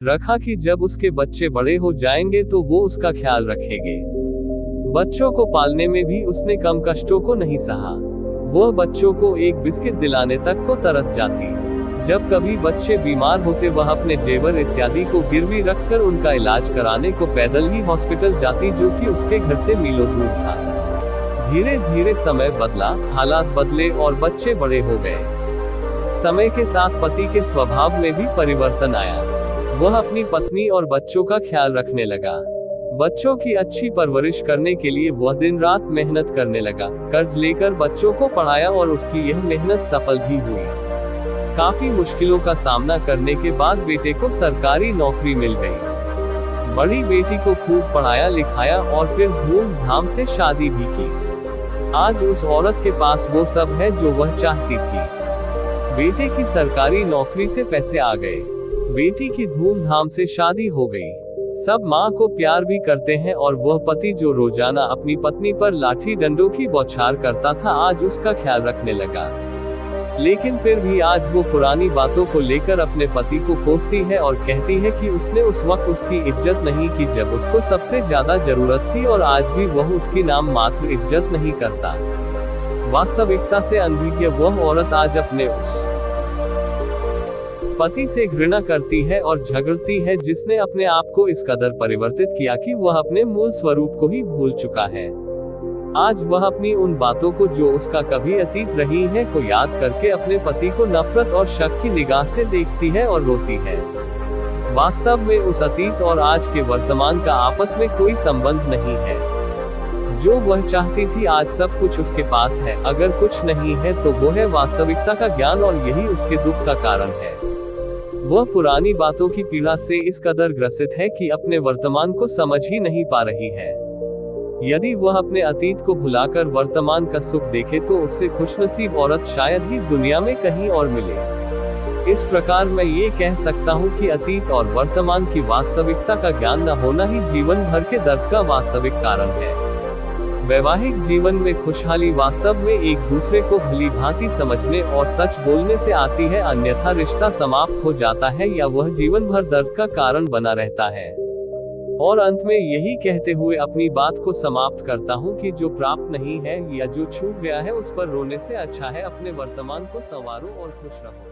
रखा कि जब उसके बच्चे बड़े हो जाएंगे तो वो उसका ख्याल रखेंगे। बच्चों को पालने में भी उसने कम कष्टों को नहीं सहा। वह बच्चों को एक बिस्किट दिलाने तक को तरस जाती। जब कभी बच्चे बीमार होते वह अपने जेवर इत्यादि को गिरवी रखकर उनका इलाज कराने को पैदल ही हॉस्पिटल जाती, जो कि उसके घर से मीलों दूर था। धीरे धीरे समय बदला, हालात बदले और बच्चे बड़े हो गए। समय के साथ पति के स्वभाव में भी परिवर्तन आया। वह अपनी पत्नी और बच्चों का ख्याल रखने लगा। बच्चों की अच्छी परवरिश करने के लिए वह दिन रात मेहनत करने लगा। कर्ज लेकर बच्चों को पढ़ाया और उसकी यह मेहनत सफल भी हुई। काफी मुश्किलों का सामना करने के बाद बेटे को सरकारी नौकरी मिल गई। बड़ी बेटी को खूब पढ़ाया लिखाया और फिर धूमधाम से शादी भी की। आज उस औरत के पास वो सब है जो वह चाहती थी। बेटे की सरकारी नौकरी से पैसे आ गए, बेटी की धूमधाम से शादी हो गई। सब माँ को प्यार भी करते हैं और वह पति जो रोजाना अपनी पत्नी पर लाठी डंडों की बौछार करता था, आज उसका ख्याल रखने लगा। लेकिन फिर भी आज वो पुरानी बातों को लेकर अपने पति को कोसती है और कहती है कि उसने उस वक्त उसकी इज्जत नहीं की जब उसको सबसे ज्यादा जरूरत थी, और आज भी वह उसकी नाम मात्र इज्जत नहीं करता। वास्तविकता से अनभिज्ञ वह औरत आज अपने उस पति से घृणा करती है और झगड़ती है, जिसने अपने आप को इस कदर परिवर्तित किया कि वह अपने मूल स्वरूप को ही भूल चुका है। आज वह अपनी उन बातों को जो उसका कभी अतीत रही है को याद करके अपने पति को नफरत और शक की निगाह से देखती है और रोती है। वास्तव में उस अतीत और आज के वर्तमान का आपस में कोई संबंध नहीं है। जो वह चाहती थी आज सब कुछ उसके पास है। अगर कुछ नहीं है तो वो है वास्तविकता का ज्ञान, और यही उसके दुख का कारण है। वह पुरानी बातों की पीड़ा से इस कदर ग्रसित है कि अपने वर्तमान को समझ ही नहीं पा रही है। यदि वह अपने अतीत को भुलाकर वर्तमान का सुख देखे तो उससे खुशनसीब औरत शायद ही दुनिया में कहीं और मिले। इस प्रकार मैं ये कह सकता हूँ कि अतीत और वर्तमान की वास्तविकता का ज्ञान न होना ही जीवन भर के दर्द का वास्तविक कारण है। वैवाहिक जीवन में खुशहाली वास्तव में एक दूसरे को भली भांति समझने और सच बोलने से आती है, अन्यथा रिश्ता समाप्त हो जाता है या वह जीवन भर दर्द का कारण बना रहता है। और अंत में यही कहते हुए अपनी बात को समाप्त करता हूँ कि जो प्राप्त नहीं है या जो छूट गया है उस पर रोने से अच्छा है अपने वर्तमान को संवारो और खुश रहो।